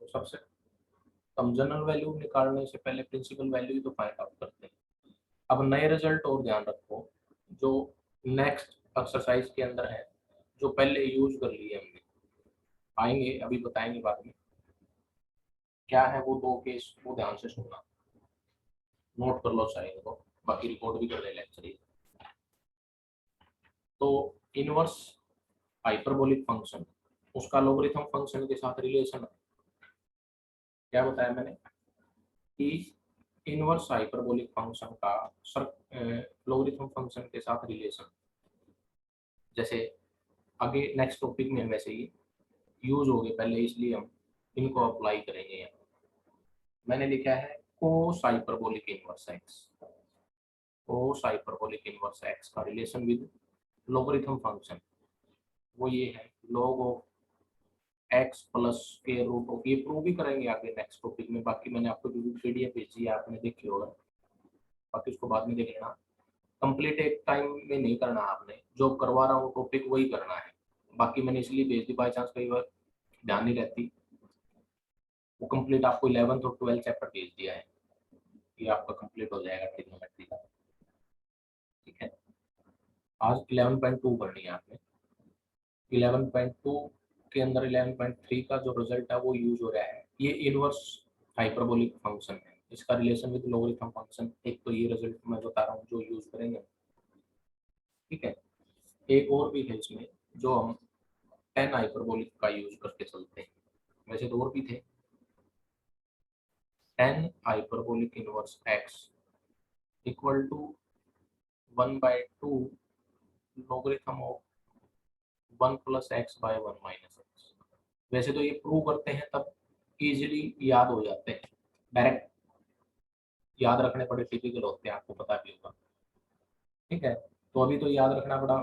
सबसे कम general value निकालने से पहले प्रिंसिपल वैल्यू ही तो फाइंड आउट करते हैं। अब नए रिजल्ट और ध्यान रखो, जो नेक्स्ट एक्सरसाइज के अंदर है, जो पहले यूज कर लिए हमने, आएंगे अभी बताएंगे बाद में क्या है वो दो केस, वो ध्यान से सुनना, नोट कर लो चाहे तो, बाकी रिकॉर्ड भी कर ले लेक्चर ही। तो इनवर्स हाइपरबोलिक फंक्शन, उसका लोगरिथम फंक्शन के साथ रिलेशन है। क्या बताया मैंने कि इनवर्स हाइपरबोलिक फंक्शन का लोगरिथम फंक्शन के साथ रिलेशन, जैसे आगे नेक्स्ट टॉपिक में वैसे ही यूज हो गए पहले, इसलिए हम इनको अप्लाई करेंगे यहाँ। मैंने लिखा है cos hyperbolic inverse x, cos hyperbolic inverse x का रिलेशन विद लोगरिथम फंक्शन, वो ये है log of x plus square root of, ये प्रूव भी करेंगे आगे नेक्स्ट टॉपिक में। बाकी मैंने आपको जो पीडीएफ भेजी है आपने देखी होगा, बाकी उसको बाद में देख लेना। कंप्लीट एक टाइम में नहीं करना आपने, जो करवा रहा हूँ टॉपिक वही करना है। बाकी मैंने इसलिए भेज दी, बाई चांस कई बार ध्यान नहीं रहती, वो कंप्लीट आपको 11th और 12th चैप्टर भेज दिया है, ये आपका कंप्लीट हो जाएगा ट्रिग्नोमेट्री का। ठीक है, आज 11.2 पढ़नी है आपने। 11.2 के अंदर 11.3 का जो रिजल्ट है वो यूज हो रहा है, ये इनवर्स हाइपरबोलिक फंक्शन है, इसका रिलेशन विद लोगरिथम फंक्शन। एक तो ये रिजल्ट मैं बता रहा हूँ जो यूज करेंगे। ठीक है, एक और भी है इसमें जो हम टेन हाइपरबोलिक का यूज करके चलते हैं, वैसे तो और भी थे। Tan hyperbolic inverse x equal to 1/2 logarithm of 1 + x / 1 - x। वैसे तो ये प्रूव करते हैं तब इजीली याद हो जाते हैं, डायरेक्ट याद रखने बड़े टिपिकल होते हैं, आपको पता भी होगा। ठीक है, तो अभी तो याद रखना बड़ा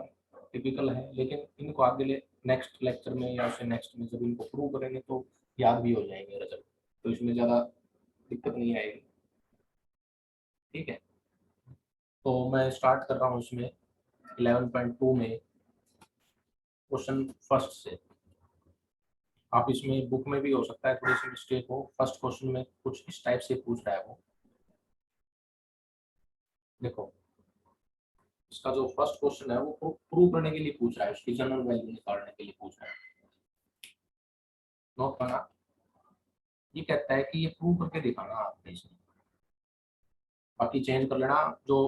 टिपिकल है, लेकिन इनको आगे नेक्स्ट लेक्चर में या फिर नेक्स्ट में जब इनको प्रूव करेंगे तो याद भी हो जाएंगे रिजल्ट, तो इसमें ज़्यादा दिक्कत नहीं आएगी। ठीक है, तो मैं स्टार्ट कर रहा हूँ इसमें 11.2 में क्वेश्चन फर्स्ट से। आप इसमें बुक में भी हो सकता है थोड़ी सी मिस्टेक हो, फर्स्ट क्वेश्चन में कुछ इस टाइप से पूछ रहा है वो। देखो, इसका जो फर्स्ट क्वेश्चन है वो प्रूव करने के लिए पूछ रहा है, उसकी जनरल वैल्यू निकालने के लिए पूछ रहा है। नोट करना, ये कहता है कि ये प्रूव करके दिखाना आपने इसमें, बाकी चेंज कर लेना। जो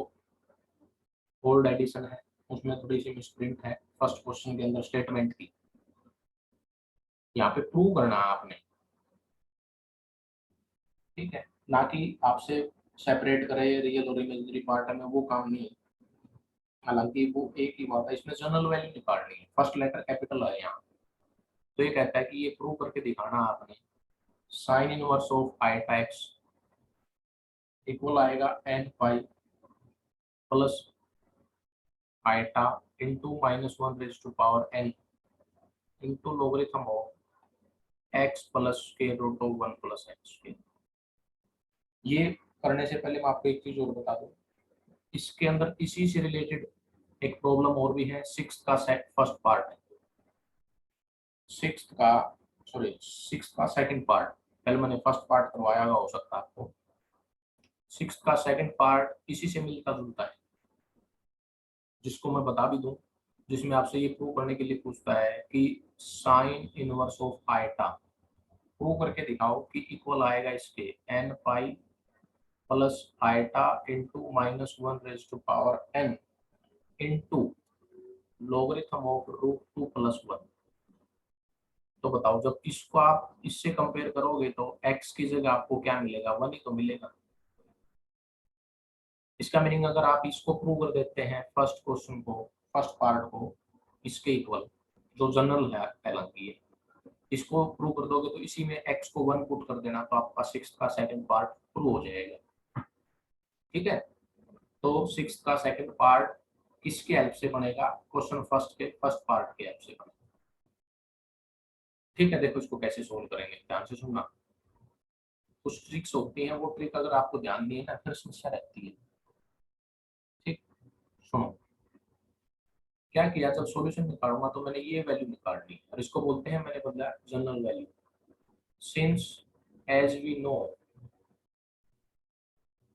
ओल्ड एडिशन है उसमें थोड़ी सी मिसप्रिंट है फर्स्ट क्वेश्चन के अंदर स्टेटमेंट की, यहाँ पे प्रूव करना आपने। ठीक है, ना कि आपसे सेपरेट करे रियल और इमेजिनरी पार्ट में, वो काम नहीं है। हालांकि वो एक ही बात है, इसमें जनरल वैल्यू निकालनी है, फर्स्ट लेटर कैपिटल है यहाँ। तो ये कहता है कि ये प्रूव करके दिखाना आपने, sine inverse of iota x equal आएगा n pi plus iota into -1⁻n into logarithm of x plus square root of 1 + x। ये करने से पहले मैं आपको एक चीज और बता दूं, इसके अंदर इसी से रिलेटेड एक प्रॉब्लम और भी है, सिक्स्थ का फर्स्ट पार्ट है, सिक्स्थ का सेकंड पार्ट। पहले मैंने फर्स्ट पार्ट करवाया हुआ, हो सकता है आपको। सिक्स्थ का सेकंड पार्ट इसी से मिलता जुलता है, जिसको मैं बता भी दूं, जिसमें आपसे ये प्रूव करने के लिए पूछता है कि sine inverse of iota prove करके दिखाओ कि इक्वल आएगा इसके n pi plus iota into -1⁻n into logarithm of √2 + 1। तो बताओ, जब इसको आप इससे कंपेयर करोगे तो x की जगह आपको क्या मिलेगा, 1 ही तो मिलेगा। इसका मीनिंग अगर आप इसको प्रूव कर देते हैं फर्स्ट क्वेश्चन को, फर्स्ट पार्ट को इसके इक्वल, जो जनरल है हालांकि ये, इसको प्रूव कर दोगे तो इसी में x को 1 पुट कर देना, तो आपका सिक्स्थ का सेकंड पार्ट प्रूव हो जाएगा। ठीक है, तो सिक्स्थ का सेकंड पार्ट किसके हेल्प से बनेगा, क्वेश्चन फर्स्ट के फर्स्ट पार्ट के हेल्प से बनेगा। ठीक है, देखो इसको कैसे सोल्व करेंगे, ध्यान से सुनना। कुछ ट्रिक्स होती हैं, वो ट्रिक अगर आपको ध्यान नहीं है ना फिर समस्या रहती है। ठीक, सुनो क्या किया, जब सॉल्यूशन निकालूंगा तो मैंने ये वैल्यू निकालनी और इसको बोलते हैं, मैंने बदला general value. Since as we know,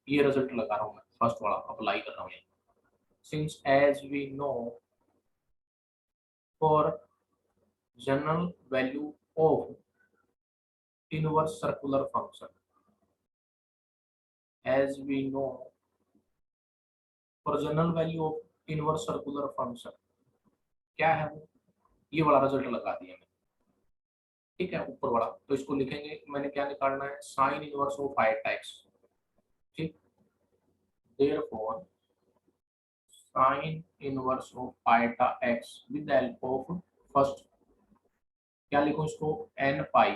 ये रिजल्ट लगा रहा हूं मैं, फर्स्ट वाला अप्लाई कर रहा हूँ। Since as we know for general value of inverse circular function, as we know for general value of inverse circular function, क्या है वो, ये वाला रिजल्ट लगा दिया मैंने। ठीक है, ऊपर वाला तो इसको लिखेंगे, मैंने क्या निकालना है, sine inverse of iota x. ठीक, therefore sine inverse of iota x with the help of first, क्या लिखूं इसको, n pi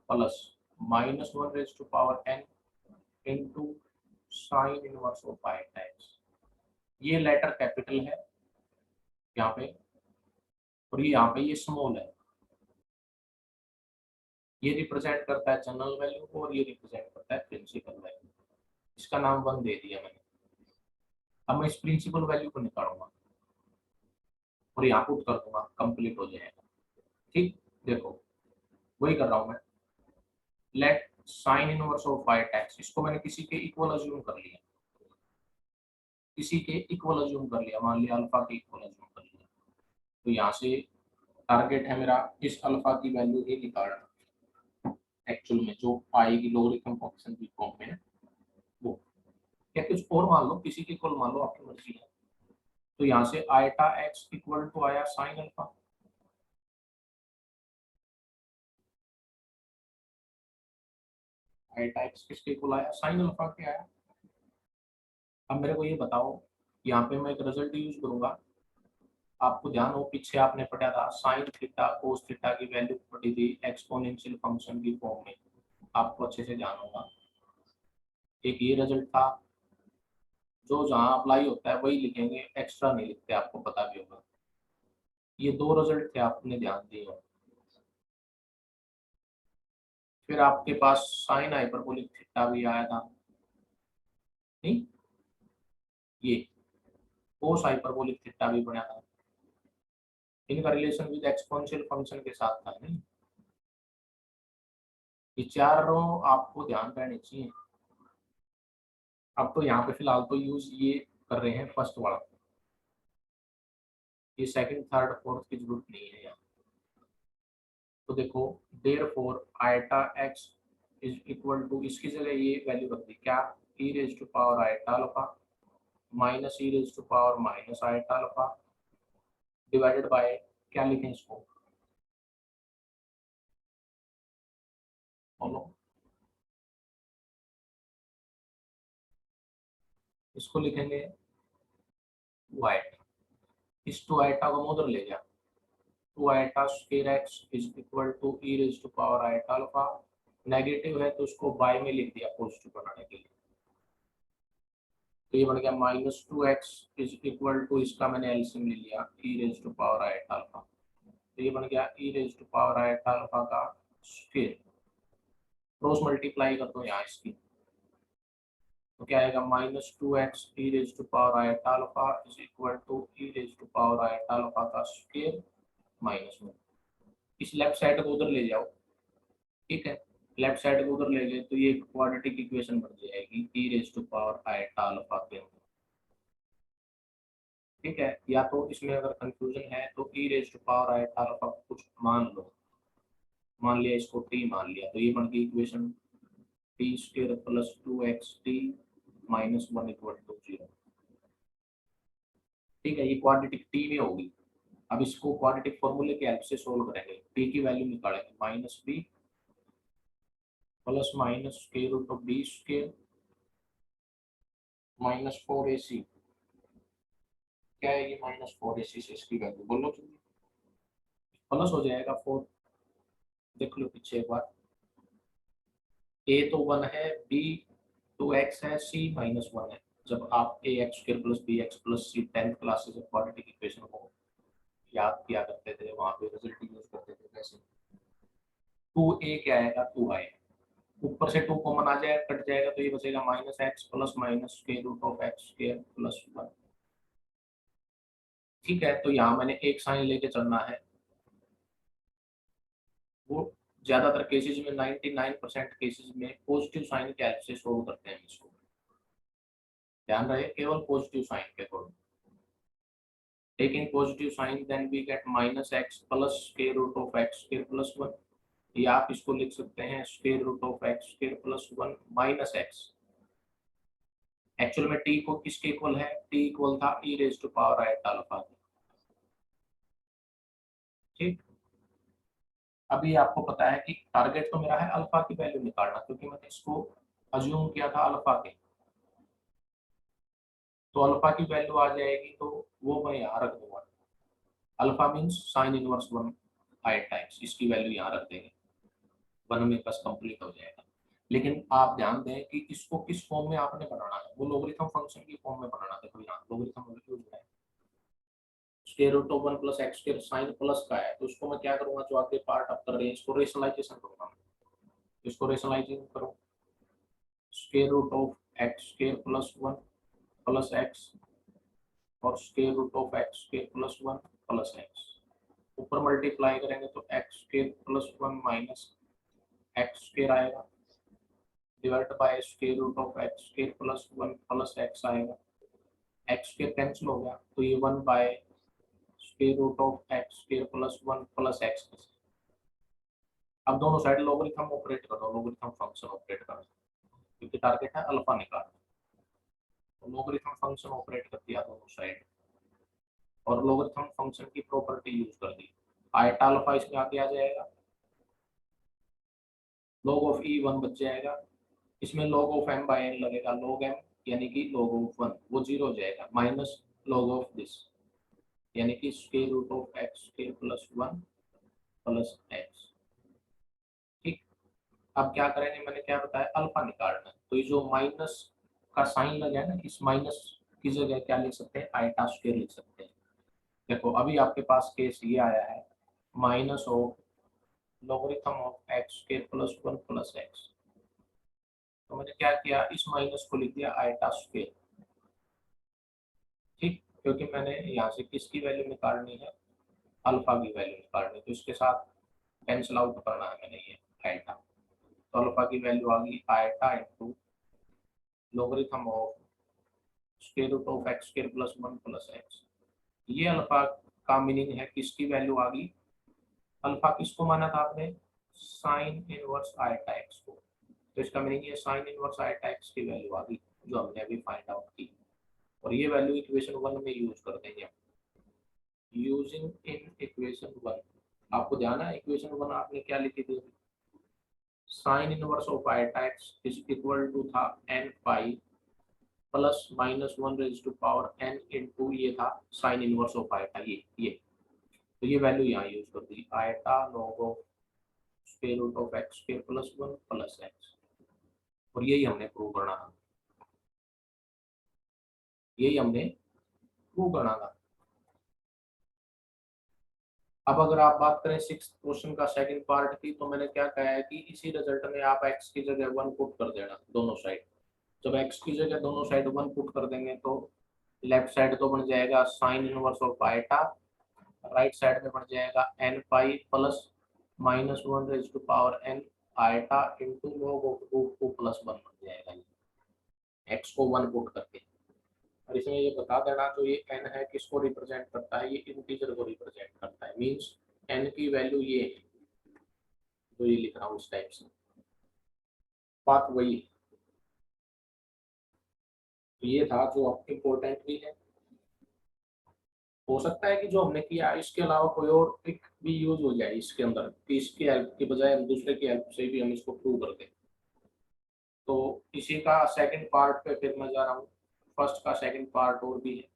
plus minus one raise to power n into sine inverse of iota x. ये letter capital है यहाँ पे, और ये यहाँ पे ये स्मॉल है। ये रिप्रेजेंट करता है जनरल वैल्यू को और ये रिप्रेजेंट करता है प्रिंसिपल वैल्यू। इसका नाम 1 दे दिया मैंने। अब मैं इस प्रिंसिपल वैल्यू को निकालूंगा और यहाँ पुट कर दूंगा, कंप्लीट हो जाएगा। ठीक, देखो वही कर रहा हूँ मैं। Late sign inverse of five tax, इसको मैंने किसी के इक्वल अज्यूम कर लिया, किसी के इक्वल अज्यूम कर लिया, मान लिया अल्फा के इक्वल अज्यूम कर लिया। तो यहाँ से टारगेट है मेरा इस अल्फा की वैल्यू ही निकालना, एक्चुअल में जो आएगी लोगरिथम फंक्शन की फॉर्म में वो, या कुछ और मान लो, किसी के इक्वल मान लो, आपकी मर्जी है। तो यहाँ से आयटा एक्स इक्वल टू आया साइन अल्फा, आयटा एक्स किसके इक्वल आया, साइन अल्फा के आया। अब मेरे को ये बताओ, यहाँ पे मैं एक रिजल्ट यूज करूंगा, आपको ध्यान हो पीछे आपने पढ़ा था साइन थीटा कोस थीटा की वैल्यू पढ़ी थी एक्सपोनेंशियल फंक्शन की फॉर्म में, आपको अच्छे से ध्यान होगा। एक ये रिजल्ट था, जो जहां अप्लाई होता है वही लिखेंगे, एक्स्ट्रा नहीं लिखते, आपको पता भी होगा। ये दो रिजल्ट थे, आपने ध्यान दिए हो। फिर आपके पास साइन हाइपरबोलिक थीटा भी आया था, नहीं, ये कोस हाइपरबोलिक थीटा भी बना था, इनका रिलेशन विद एक्सपोनेंशियल फंक्शन के साथ था, नहीं। ये चारों आपको ध्यान रहने चाहिए। अब तो यहाँ पे फिलहाल तो यूज ये कर रहे हैं फर्स्ट वाला, ये सेकंड थर्ड फोर्थ की जरूरत नहीं है यहाँ। तो देखो, therefore iota x is equal to, इसकी जगह ये वैल्यू रख दी, क्या, e raise to power iota alpha minus e raise to power minus iota alpha divided by, क्या लिखें इसको, बोलो, इसको लिखेंगे वाइट, इस टू आयटा को उधर ले गया, two iota square x is equal to e raise to power iota alpha, negative है तो उसको बाय में लिख दिया पॉजिटिव बनाने के लिए। तो ये बन गया minus two x is equal to, इसका मैंने एलसीएम ले लिया, e raise to power iota alpha. तो ये बन गया e raise to power iota alpha का स्क्वायर, क्रॉस मल्टीप्लाई कर दो यहाँ इसकी, तो क्या आएगा, minus two x e raise to power iota alpha is equal to e raise to power iota alpha का स्क्वायर माइनस में, इस लेफ्ट साइड को उधर ले जाओ। ठीक है, लेफ्ट साइड को उधर ले गए तो ये एक क्वाड्रेटिक इक्वेशन बन जाएगी e raise to power iota alpha के अंदर। ठीक है, या तो इसमें अगर कंफ्यूजन है तो e raise to power iota alpha कुछ मान लो, मान लिया इसको टी मान लिया, तो ये बन गई equation t square plus two x t minus one equal to zero. ठीक है, ये क्वाड्रेटिक टी में होगी। अब इसको क्वाड्रेटिक फॉर्मूले के हेल्प से सोल्व करेंगे, टी की वैल्यू निकालेंगे, minus b plus minus square root of b square minus four a c, क्या है ये माइनस फोर ए सी से इसकी वैल्यू बोलो, प्लस हो जाएगा फोर, देख लो पीछे एक बार, ए तो वन है, बी टू एक्स है, सी माइनस वन है। जब आप a x square plus b x plus c 10th classes of quadratic equation को याद किया करते थे, वहां पे रिजल्ट यूज करते थे वैसे, टू ए क्या आएगा, टू आई, ऊपर से टू कॉमन आ जाएगा, कट जाएगा, तो ये बचेगा minus x plus minus square root of x square plus one. ठीक है, तो यहाँ मैंने एक साइन लेके चलना है, वो ज्यादातर केसेस में 99% केसेस में पॉजिटिव साइन के हेल्प से सोल्व करते हैं इसको, ध्यान रहे केवल पॉजिटिव साइन के according. Taking positive sign then we get minus x plus square root of x square plus 1, या आप इसको लिख सकते हैं square root of x square plus 1 minus x. Actual में टी को किसके इक्वल है, टी इक्वल था e raise to power iota alpha. ठीक, अभी आपको पता है कि टारगेट तो मेरा है अल्फा की वैल्यू निकालना, क्योंकि मैंने इसको अज्यूम किया था अल्फा के, तो अल्फा की वैल्यू आ जाएगी तो वो मैं यहाँ रख दूंगा। अल्फा मीन्स साइन इनवर्स 1 आई टाइम्स, इसकी वैल्यू यहाँ रख देंगे, 1 में बस कंप्लीट हो जाएगा। लेकिन आप ध्यान दें कि इसको किस फॉर्म में आपने बनाना है, वो लोगरिथम फंक्शन की फॉर्म में बनाना है। देखो यहाँ लोगरिथम यूज है, square root of 1 plus x square sign plus का है, तो उसको मैं क्या करूंगा, जो आगे पार्ट आप कर रहे हैं इसको रेशनलाइजेशन करूंगा। इसको रेशनलाइजेशन करो, square root of x square plus 1 plus x और square root of x square plus 1 plus x, ऊपर मल्टीप्लाई करेंगे तो x square plus 1 minus x square आएगा, divide by square root of x square plus 1 plus x आएगा। X square cancel हो गया तो ये 1 by square root of x square plus 1 plus x. अब दोनों साइड लोगरिथम ऑपरेट कर दो, लोगरिथम फंक्शन ऑपरेट कर दो, क्योंकि टारगेट है अल्फा निकालना, तो लोगरिथम फंक्शन ऑपरेट कर दिया दोनों साइड, और लोगरिथम फंक्शन की प्रॉपर्टी यूज कर दी। आइटा अल्फा इसमें आगे आ जाएगा, log ऑफ ई 1 बच जाएगा, इसमें log of m by n लगेगा, log m यानी कि log ऑफ 1 वो 0 हो जाएगा, माइनस log ऑफ दिस यानी कि square root of x square plus 1 plus x. ठीक, अब क्या करेंगे, मैंने क्या बताया, अल्फा निकालना है, तो ये जो माइनस का साइन लगा है ना, इस माइनस की जगह क्या लिख सकते हैं, आइटा स्क्वायर लिख सकते हैं। देखो अभी आपके पास केस ये आया है, minus of logarithm of x square plus 1 plus x, तो मैंने क्या किया, इस माइनस को लिख दिया आइटा स्क्वायर। ठीक, क्योंकि मैंने यहाँ से किसकी वैल्यू निकालनी है, अल्फा की वैल्यू निकालनी है, तो इसके साथ कैंसिल आउट करना है मैंने ये आइटा, तो अल्फा की वैल्यू आ गई iota into logarithm of square root of x square plus 1 plus x. ये अल्फा का मीनिंग है, किसकी वैल्यू आ गई, अल्फा किसको माना था आपने, साइन इनवर्स आइटा एक्स को, तो इसका मीनिंग ये साइन इनवर्स आइटा एक्स की वैल्यू आ गई जो हमने अभी फाइंड आउट की, और ये वैल्यू इक्वेशन 1 में यूज कर देंगे। यूजिंग इन इक्वेशन 1, आपको ध्यान है इक्वेशन 1 आपने क्या लिखी थी, sine inverse of iota x is equal to था n pi plus minus 1 raise to power n into ये था साइन इनवर्स ऑफ आइटा, ये तो ये वैल्यू यहाँ यूज कर दी, iota log of square root of x square plus 1 plus x, और यही हमने प्रूव करना था, यही हमने प्रूव करना था। अब अगर आप बात करें 6th क्वेश्चन का सेकंड पार्ट की, तो मैंने क्या कहा है कि इसी रिजल्ट में आप x की जगह 1 पुट कर देना दोनों साइड। जब x की जगह दोनों साइड 1 पुट कर देंगे तो लेफ्ट साइड तो बन जाएगा sine inverse of iota, right side में बन जाएगा n pi plus minus 1 raise to power n iota into log of root 2 plus 1 बन जाएगा, x को 1 पुट करके। और इसमें ये बता देना जो ये n है किसको रिप्रेजेंट करता है, ये इंटीजर को रिप्रेजेंट करता है, मींस n की वैल्यू ये है जो ये लिख रहा हूँ इस टाइप से, बात वही है। तो ये था जो इम्पोर्टेंट भी है, हो सकता है कि जो हमने किया इसके अलावा कोई और ट्रिक भी यूज हो जाए इसके अंदर, कि इसकी हेल्प की बजाय हम दूसरे की हेल्प से भी हम इसको प्रूव कर दें। तो इसी का सेकंड पार्ट पे फिर मैं जा रहा हूँ, फर्स्ट का सेकंड पार्ट और भी है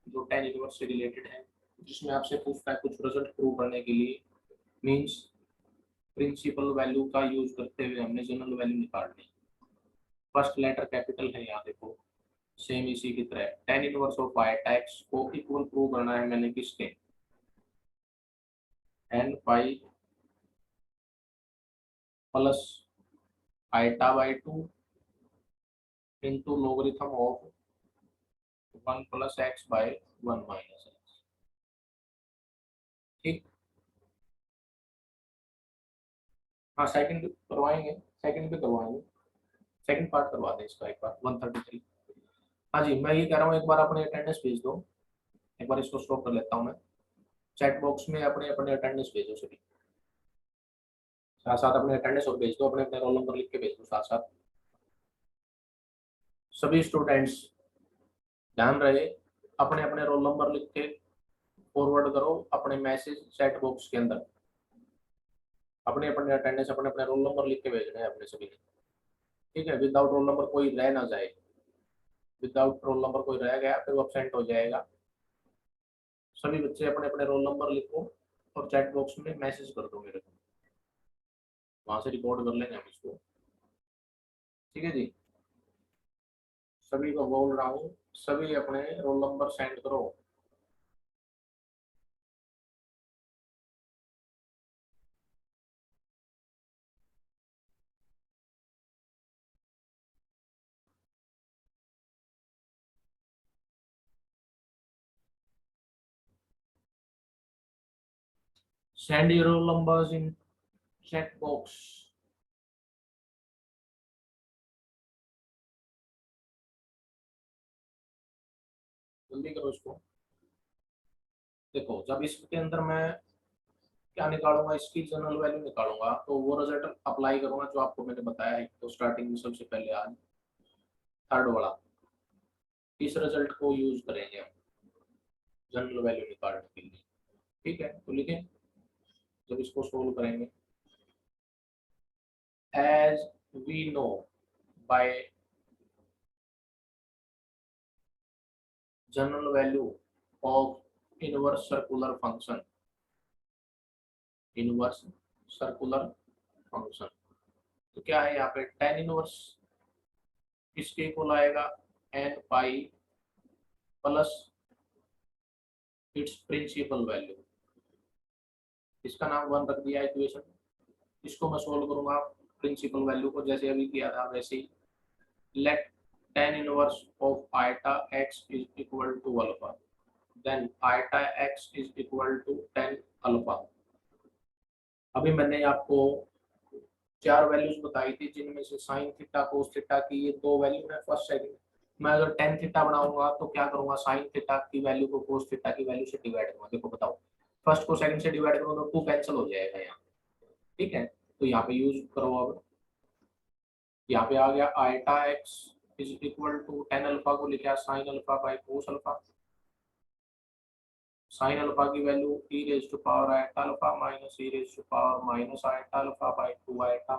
जो tan इनवर्स से रिलेटेड है, जिसमें आपसे पूछता है कुछ रिजल्ट प्रूव करने के लिए, मींस प्रिंसिपल वैल्यू का यूज करते हुए हमने जनरल वैल्यू निकालनी। फर्स्ट लेटर कैपिटल है यहाँ देखो, सेम इसी की तरह tan inverse of iota x को इक्वल प्रूव करना है मैंने किसके, n pi plus iota by 2 into logarithm of 1 plus x by 1 minus x. ठीक, हाँ सेकंड करवाएंगे, सेकंड पे करवाएंगे, सेकंड पार्ट करवा दें इसका एक बार 133। हाँ जी, मैं ये कह रहा हूँ एक बार अपने अटेंडेंस भेज दो, एक बार इसको स्टॉप कर लेता हूँ मैं। चैट बॉक्स में अपने अपने अटेंडेंस भेजो सभी, साथ साथ अपने अटेंडेंस और भेज दो, अपने अपने रोल नंबर लिख के भेज दो साथ साथ। सभी स्टूडेंट्स ध्यान रहे, अपने अपने रोल नंबर लिख के फॉरवर्ड करो अपने मैसेज चैट बॉक्स के अंदर, अपने अपने अटेंडेंस अपने अपने रोल नंबर लिख के भेजने हैं अपने सभी ने, ठीक है। विदाउट रोल नंबर कोई रह ना जाए, विदाउट रोल नंबर कोई रह गया फिर वो अपसेंट हो जाएगा। सभी बच्चे अपने अपने रोल नंबर लिखो और चैट बॉक्स में मैसेज कर दो मेरे को, वहां से रिकॉर्ड कर लेंगे हम इसको, ठीक है जी। सभी को बोल रहा हूँ, सभी अपने रोल नंबर सेंड करो। Send your roll numbers in chat box. जल्दी करो इसको। देखो जब इसके अंदर मैं क्या निकालूंगा, इसकी जनरल वैल्यू निकालूंगा तो वो रिजल्ट अप्लाई करूंगा जो आपको मैंने बताया है, तो स्टार्टिंग में सबसे पहले आज थर्ड वाला, इस रिजल्ट को यूज करेंगे हम जनरल वैल्यू निकालने के लिए, ठीक है। तो लिखें, जब इसको सोल्व करेंगे, as we know by general value of inverse circular function, inverse circular function, तो क्या है यहाँ पे टेन इनवर्स किसके इक्वल आएगा, n pi plus it's principal value, इसका नाम वन रख दिया इक्वेशन। इसको मैं सोल्व करूंगा प्रिंसिपल वैल्यू को जैसे अभी किया था वैसे ही। Let tan inverse of iota x is equal to alpha, then iota x is equal to tan alpha. अभी मैंने आपको चार वैल्यूज बताई थी जिनमें से साइन थीटा कोस थीटा की ये दो वैल्यू है फर्स्ट सेकंड। मैं अगर टेन थीटा बनाऊंगा तो क्या करूंगा, साइन थीटा की वैल्यू को कोस थीटा की वैल्यू से डिवाइड करूंगा। देखो बताओ, फर्स्ट को सेकंड से डिवाइड करूंगा तो टू कैंसिल हो जाएगा यहाँ, ठीक है। तो यहाँ पे यूज करो, अब यहाँ पे आ गया iota x is equal to tan alpha को लिखा sine alpha by cos alpha. Sine alpha की value e raise to power iota alpha minus e raise to power minus iota alpha by two iota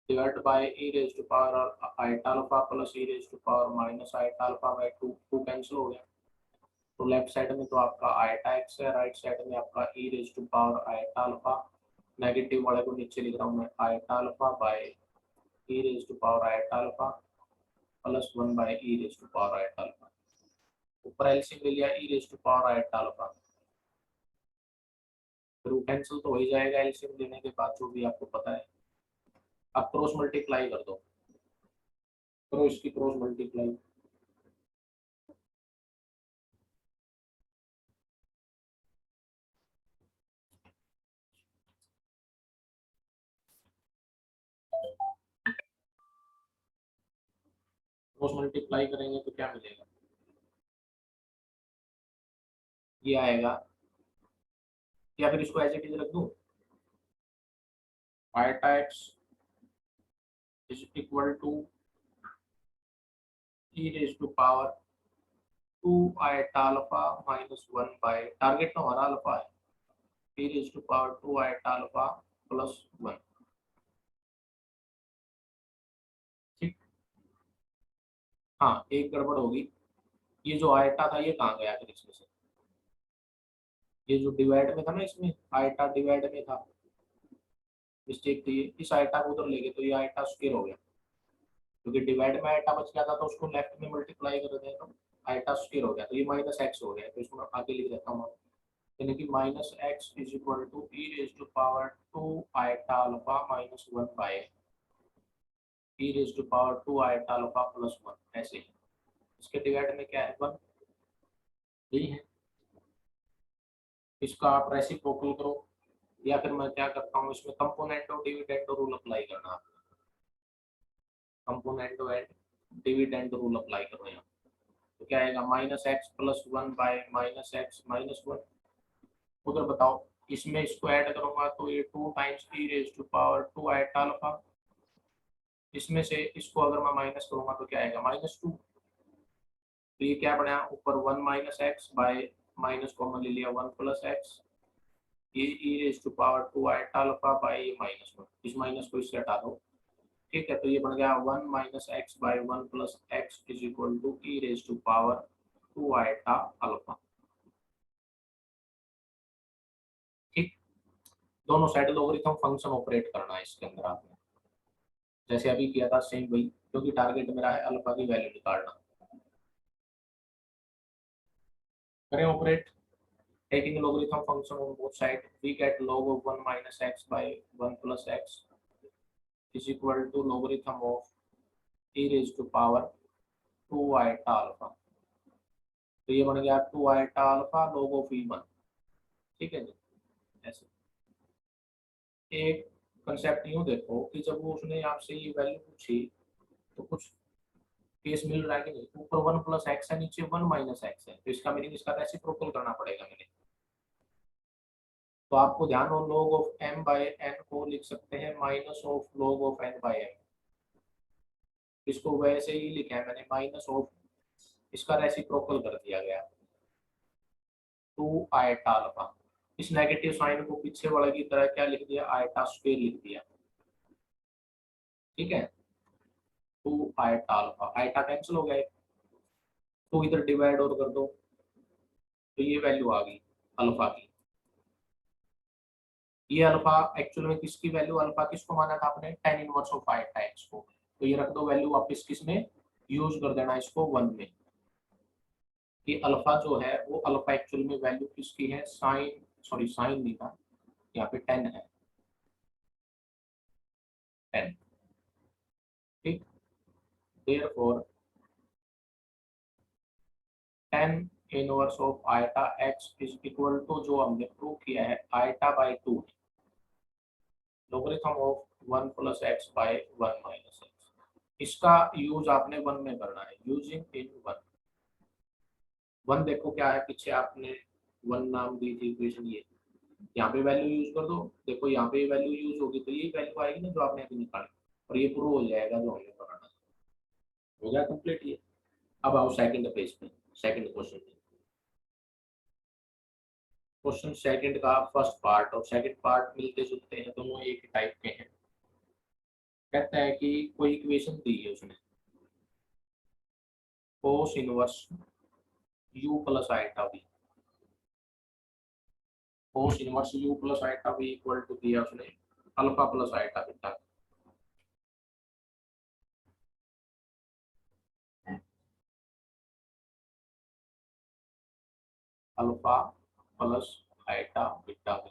divide by e raise to power iota alpha plus e raise to power minus iota alpha by two, two cancel हो गया। तो left side में तो आपका iota x है, right side में आपका e raise to power iota alpha, negative वाले को नीचे लिख रहा हूँ मैं iota alpha by e raise to power iota alpha plus one by e raise to power iota alpha. ऊपर एलसीएम ले लिया e raise to power iota alpha, फिर वो कैंसिल तो हो ही जाएगा एलसीएम लेने के बाद जो भी आपको पता है। अब क्रॉस मल्टीप्लाई कर दो, करो इसकी क्रॉस मल्टीप्लाई। क्रॉस मल्टीप्लाई करेंगे तो क्या मिलेगा, ये आएगा, या फिर इसको ऐसे इट इज रख दूं, iota x is equal to e raise to power two iota alpha minus one by, target तो हमारा अल्फा है, e raise to power two iota alpha plus one, ठीक। हाँ एक गड़बड़ होगी, ये जो आयटा था ये कहाँ गया फिर इसमें से, ये जो डिवाइड में था ना इसमें आयटा डिवाइड में था, मिस्टेक थी, इस आयटा को उधर ले गए तो ये आयटा स्क्वायर हो गया, क्योंकि डिवाइड में आयटा बच गया था तो उसको लेफ्ट में मल्टीप्लाई कर दें तो आयटा स्क्वायर हो गया, तो ये माइनस एक्स हो गया, तो इसको आगे लिख देता हूँ, यानी कि minus x is equal to e raise to power two iota alpha minus one by e raise to power two iota alpha plus one, ऐसे ही। इसके डिवाइड में क्या है, वन, यही है। इसका आप रेसिप्रोकल करो, या फिर मैं क्या करता हूँ, इसमें कंपोनेंट और डिविडेंड रूल अप्लाई करना, component and dividend rule apply करो यहाँ। तो क्या आएगा, minus x plus one by minus x minus one. उधर बताओ, इसमें इसको ऐड करूंगा तो ये 2 times e raise to power 2 eight alpha, इसमें से इसको अगर मैं माइनस करूंगा तो क्या आएगा, -2। तो ये क्या बना, ऊपर 1 minus x by minus common ले लिया 1 प्लस एक्स, ये e raise to power 2 eight alpha by -1, इस माइनस को इससे हटा दो। ठीक है, तो ये बन गया 1 minus x by 1 plus x is equal to e raise to power 2 eta alpha. ठीक, दोनों साइड लोगरिथम फंक्शन ऑपरेट करना है इसके अंदर आपने, जैसे अभी किया था सेम वही, क्योंकि टारगेट मेरा है अल्फा की वैल्यू निकालना। करें operate, taking logarithm function on both sides, we get log of 1 minus x by 1 plus x is equal to logarithm of e raised to power 2 iota alpha। तो ये बन गया 2 iota alpha log of e1। ठीक है जी, ऐसे एक concept यूं देखो कि जब वो उसने आपसे ये वैल्यू पूछी तो कुछ केस मिल रहा है कि नहीं, ऊपर 1 प्लस एक्स है, नीचे 1 माइनस एक्स है, तो इसका मीनिंग इसका रेसिप्रोकल करना पड़ेगा मैंने। तो आपको ध्यान हो, log of m by n को लिख सकते हैं minus of log of n by m, इसको वैसे ही लिखा है मैंने, माइनस ऑफ, इसका रेसिप्रोकल कर दिया गया 2 आयटा अल्फा। इस नेगेटिव साइन को पीछे वाले की तरह क्या लिख दिया, आयटा स्क्वायर लिख दिया। ठीक है, 2 आयटा अल्फा, आयटा कैंसिल हो गया, तो इधर डिवाइड और कर दो, तो ये वैल्यू आ गई अल्फा की। ये अल्फा एक्चुअल में किसकी वैल्यू, अल्फा किसको माना था आपने, tan inverse of iota x को, तो ये रख दो वैल्यू वापस किसमें, यूज कर देना इसको 1 में, कि अल्फा जो है वो अल्फा एक्चुअल में वैल्यू किसकी है, साइन, सॉरी साइन नहीं था, यहाँ पे 10 है, 10। ठीक, therefore tan inverse of iota x is equal to, जो हमने प्रूव किया है, iota by 2 logarithm of 1 plus x by 1 minus x. इसका यूज आपने 1 में करना है, यूजिंग इन 1। 1 देखो क्या है, पीछे आपने 1 नाम दी थी इक्वेशन, ये यहाँ पे वैल्यू यूज कर दो, देखो यहाँ पे वैल्यू यूज होगी तो ये वैल्यू आएगी ना जो आपने अभी निकाली, और ये प्रूव हो जाएगा जो हमने बनाना। हो गया कंप्लीट ये। अब आओ सेकंड पेज पे, सेकंड क्वेश्चन पे। क्वेश्चन सेकंड का फर्स्ट पार्ट और सेकंड पार्ट मिलते जुलते हैं, दोनों एक टाइप के हैं। कहता है कि कोई इक्वेशन दी है उसने, cos inverse u plus iota v, cos inverse u plus iota v equal to दिया उसने alpha plus iota beta. Alpha plus iota beta v,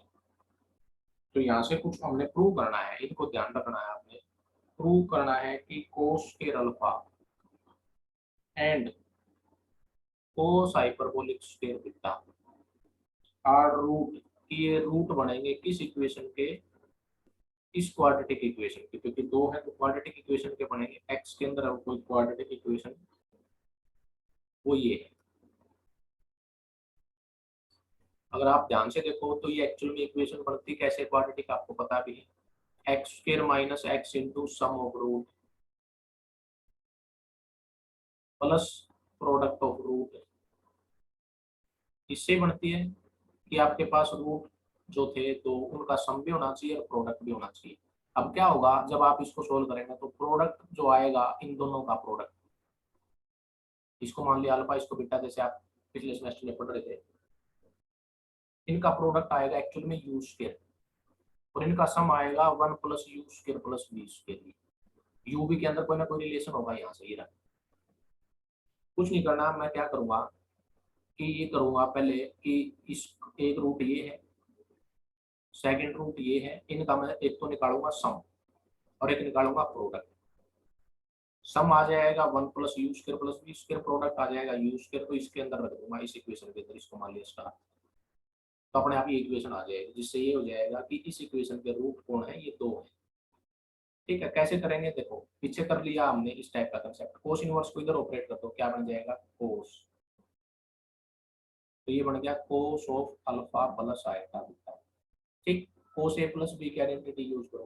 तो यहाँ से कुछ हमने प्रूव करना है, इनको ध्यान रखना है आपने। प्रूव करना है कि cos square alpha and cos hyperbolic square beta are root, ये रूट बनेंगे किस इक्वेशन के, इस क्वाड्रेटिक इक्वेशन के, क्योंकि दो है तो क्वाड्रेटिक इक्वेशन के बनेंगे, एक्स के अंदर अब कोई क्वाड्रेटिक इक्वेशन वो ये है। अगर आप ध्यान से देखो तो ये एक्चुअल में इक्वेशन बनती कैसे क्वाड्रेटिक, आपको पता भी है, x square minus x into sum of root plus product of root, इससे बनती है कि आपके पास रूट जो थे तो उनका सम भी होना चाहिए और प्रोडक्ट भी होना चाहिए। अब क्या होगा जब आप इसको सोल्व करेंगे, तो प्रोडक्ट जो आएगा इन दोनों का प्रोडक्ट, इसको मान लिया अल्फा, इसको बीटा, जैसे आप पिछले सेमेस्टर में पढ़ रहे थे, इनका प्रोडक्ट आएगा एक्चुअल में यू स्क्वायर, और इनका सम आएगा 1 plus u square plus b square. U b के अंदर कोई ना कोई रिलेशन होगा, यहाँ से ये रहा। कुछ नहीं करना, मैं क्या करूंगा कि ये करूंगा पहले कि इस, एक रूट ये है, सेकंड रूट ये है, इनका मैं एक तो निकालूंगा सम और एक निकालूंगा प्रोडक्ट। सम आ जाएगा 1 plus u square plus b square, product आ जाएगा यू स्क्वायर, तो इसके अंदर रख दूंगा, इस इक्वेशन के अंदर, इसको मान लिया स्टार। तो अपने आप ये इक्वेशन आ जाएगी, जिससे ये हो जाएगा कि इस इक्वेशन के रूट कौन है, ये 2 है। ठीक है, कैसे करेंगे, देखो पीछे कर लिया हमने इस टाइप का कंसेप्ट, कोस इनवर्स को इधर ऑपरेट कर दो, क्या बन जाएगा कोस, तो ये बन गया cos of alpha plus eta beta. ठीक, कोस ए प्लस बी की आइडेंटिटी यूज करो,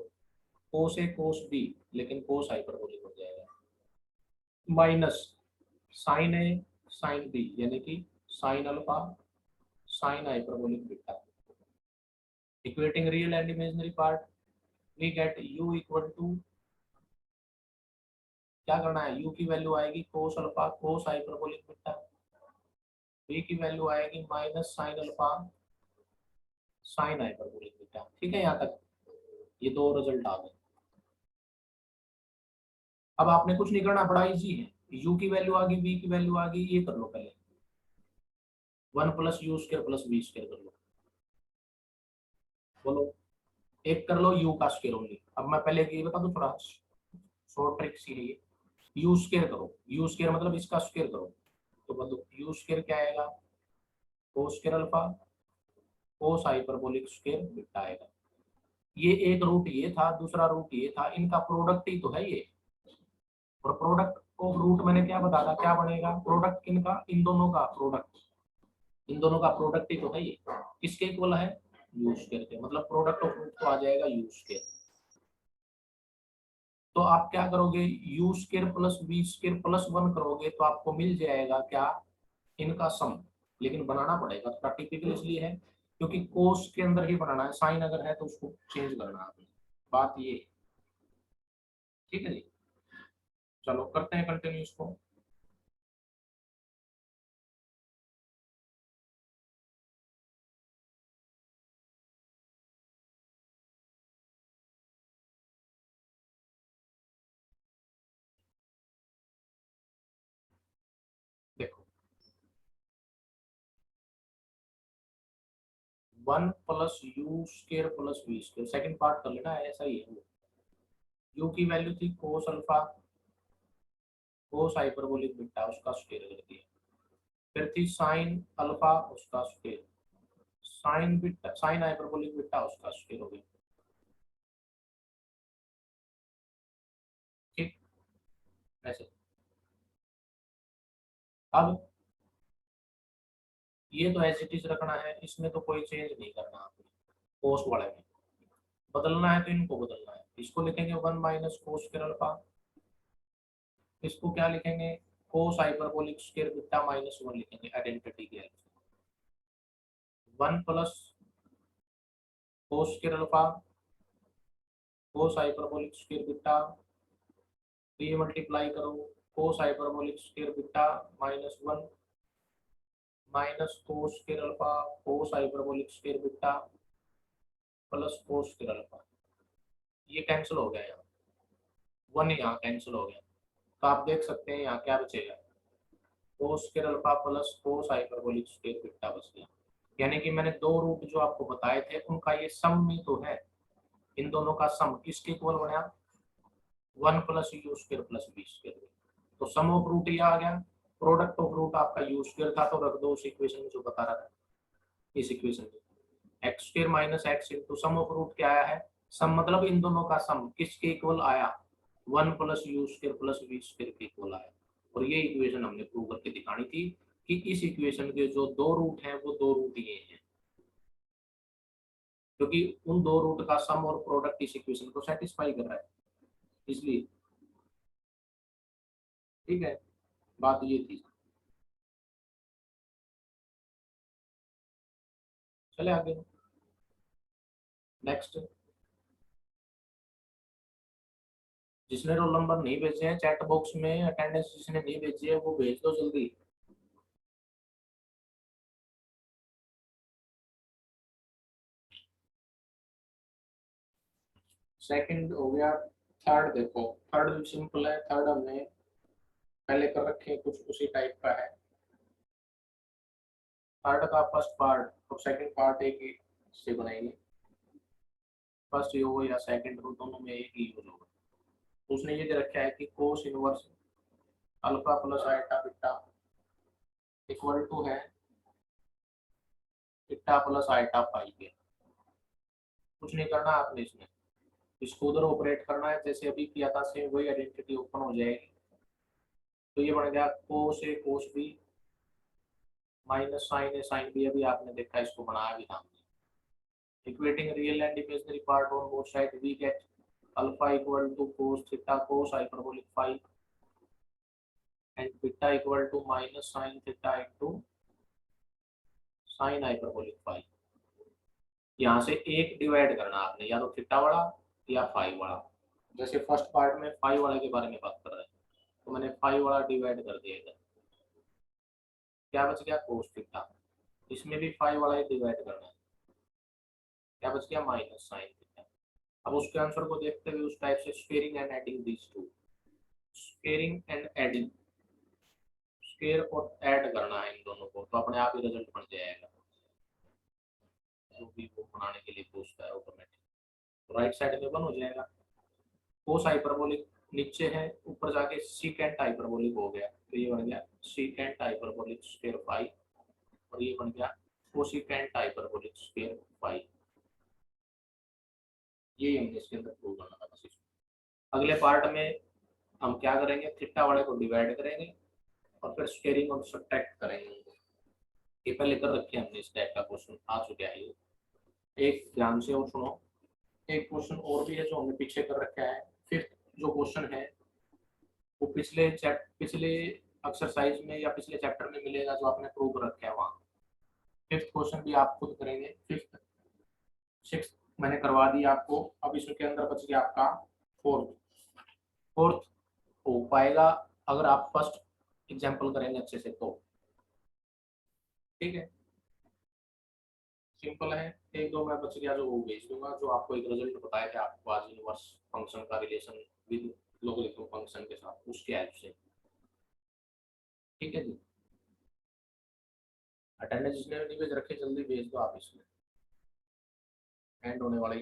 कोस ए कोस बी, लेकिन कोस हाइपरबोलिक हो जाएगा, minus sine a sine b, यानी कि sine alpha sine hyperbolic beta, equating real and imaginary part, we get u equal to, क्या करना है, u की वैल्यू आएगी cos alpha cos hyperbolic beta, v की वैल्यू आएगी minus sine alpha sine hyperbolic beta. ठीक है, यहाँ तक ये 2 रिजल्ट आ गए। अब आपने कुछ नहीं करना, बड़ा इजी है, u की वैल्यू आ गई, v की वैल्यू आ गई, ये कर लो पहले, 1 plus u square plus v square कर लो, बोलो, एक कर लो u का स्क्वायर ओनली। अब मैं पहले ये बता दूं, थोड़ा शॉर्ट ट्रिक सी है ये, यू स्क्वायर करो, यू स्क्वायर मतलब इसका स्क्वायर करो, तो बोलो यू स्क्वायर क्या आएगा, कोस square alpha cos hyperbolic square beta आएगा। ये एक रूट ये था, दूसरा रूट ये था, इनका प्रोडक्ट ही तो है ये, और प्रोडक्ट ऑफ रूट मैंने क्या बताया, क्या बनेगा प्रोडक्ट किनका, इन दोनों का प्रोडक्ट, इन दोनों का प्रोडक्ट ही तो है ये, किसके इक्वल है, यू स्क्वायर के, मतलब प्रोडक्ट ऑफ रूट तो आ जाएगा यू स्क्वायर। तो आप क्या करोगे, u square plus b square plus 1 करोगे तो आपको मिल जाएगा क्या, इनका सम, लेकिन बनाना पड़ेगा, थोड़ा टिपिकल इसलिए है क्योंकि कोस के अंदर ही बनाना है, साइन अगर है तो उसको चेंज करना है, बात ये। ठीक है जी, चलो करते हैं कंटिन्यू इसको। देखो 1 plus u square plus v square, second part कर लेना है, ऐसा ही है, यू की वैल्यू थी कोस अल्फा कोस हाइपरबोलिक बीटा, उसका स्क्वायर कर दिया, फिर थी साइन अल्फा उसका square, sign beta sine hyperbolic beta उसका स्क्वायर हो गया। ठीक, ऐसे। अब ये तो एज इट इज रखना है, इसमें तो कोई चेंज नहीं करना आपको, कोस वाले में बदलना है तो इनको बदलना है, इसको लिखेंगे 1 माइनस कोस स्क्वायर अल्फा, इसको क्या लिखेंगे, cos hyperbolic square beta minus 1 लिखेंगे आइडेंटिटी के, 1 plus cos square alpha cos hyperbolic square beta, तो ये मल्टीप्लाई करो, cos hyperbolic square beta minus 1 minus cos square alpha cos hyperbolic square beta plus cos square alpha, ये cancel हो गया, यहाँ 1 यहाँ कैंसिल हो गया, तो आप देख सकते हैं यहाँ क्या बचेगा, कोस square alpha plus cos hyperbolic square beta बच गया। यानी कि मैंने 2 रूट जो आपको बताए थे उनका ये सम में तो है, इन दोनों का सम किसके इक्वल बना, 1 plus u square plus b square, तो सम ऑफ रूट ये आ गया, प्रोडक्ट ऑफ रूट आपका यू स्क्वायर था तो रख दो उस इक्वेशन में जो बता रहा था, इस इक्वेशन में x square minus x into sum of root क्या आया है, सम मतलब इन दोनों का सम किसके इक्वल आया, 1 plus u square plus b square के इक्वल आया, और ये इक्वेशन हमने प्रूव करके दिखानी थी कि इस इक्वेशन के जो 2 रूट हैं वो 2 रूट ये हैं, क्योंकि उन 2 रूट का सम और प्रोडक्ट इस इक्वेशन को सेटिस्फाई कर रहा है, इसलिए। ठीक है, बात ये थी, चले आगे नेक्स्ट। जिसने रोल नंबर नहीं भेजे हैं चैट बॉक्स में, अटेंडेंस जिसने नहीं भेजी है वो भेज दो जल्दी। सेकंड हो गया, थर्ड देखो, थर्ड भी सिंपल है, थर्ड हमने पहले कर रखे हैं, कुछ उसी टाइप का है, थर्ड का फर्स्ट पार्ट और सेकंड पार्ट एक ही से बनाएंगे, फर्स्ट योग या सेकंड रो दोनों में एक ही यूज होगा। उसने ये दे रखा है कि cos inverse alpha plus iota beta equal to है थीटा प्लस आइटा फाई है। कुछ नहीं करना आपने इसमें, इसको उधर ऑपरेट करना है जैसे अभी किया था, सेम वही आइडेंटिटी ओपन हो जाएगी। तो ये बन गया cos a cos b minus sine a sine b, अभी आपने देखा इसको बनाया भी था। Equating real and imaginary part on both side we get alpha equal to cos theta cos hyperbolic phi and beta equal to minus sine theta into sine hyperbolic phi. यहाँ से एक डिवाइड करना आपने, या तो थीटा वाला या phi वाला। जैसे फर्स्ट पार्ट में फाई वाले के बारे में बात कर रहे हैं, तो मैंने फाई वाला डिवाइड कर दिया इधर, क्या बच गया कोस थीटा। इसमें भी फाई वाला ही डिवाइड करना है, क्या बच गया माइनस साइन थीटा। अब उसके आंसर को देखते हुए उस टाइप से squaring and adding these two, squaring and adding, square और ऐड करना है इन दोनों को, तो अपने आप ही रिजल्ट बन जाएगा जो भी वो बनाने के लिए पूछता है ऑटोमेटिक। तो राइट साइड में 1 हो जाएगा। कोस हाइपरबोलिक नीचे है, ऊपर जाके सीकेंट हाइपरबोलिक हो गया, तो ये बन गया सीकेंट हाइपरबोलिक स्क्वायर फाई, और ये बन गया कोसिकेंट हाइपरबोलिक स्क्वायर फाई। ये हमने इसके अंदर प्रूव करना था बस इसको। अगले पार्ट में हम क्या करेंगे, थीटा वाले को डिवाइड करेंगे और फिर स्क्वेयरिंग और सब्ट्रैक्ट करेंगे। ये पहले कर रखे हमने, इस टाइप का क्वेश्चन आ चुका है ये। एक ध्यान से और सुनो, एक क्वेश्चन और भी है जो हमने पीछे कर रखा है। फिफ्थ जो क्वेश्चन है वो पिछले एक्सरसाइज में या पिछले चैप्टर में मिलेगा जो आपने प्रूव रखा है वहाँ। फिफ्थ क्वेश्चन भी आप खुद करेंगे, फिफ्थ सिक्स मैंने करवा दिया आपको। अब इसके अंदर बच गया आपका फोर्थ। फोर्थ हो पाएगा अगर आप फर्स्ट एग्जाम्पल करेंगे अच्छे से तो, ठीक है, सिंपल है। एक दो मैं बच गया जो वो भेज दूंगा, जो आपको एक रिजल्ट बताया था आपको आज, इनवर्स फंक्शन का रिलेशन विद लोगरिथम फंक्शन के साथ, उसके हेल्प से, ठीक है जी। अटेंडेंस जिसने नहीं भेज रखे जल्दी भेज दो आप, इसमें एंड होने वाला ही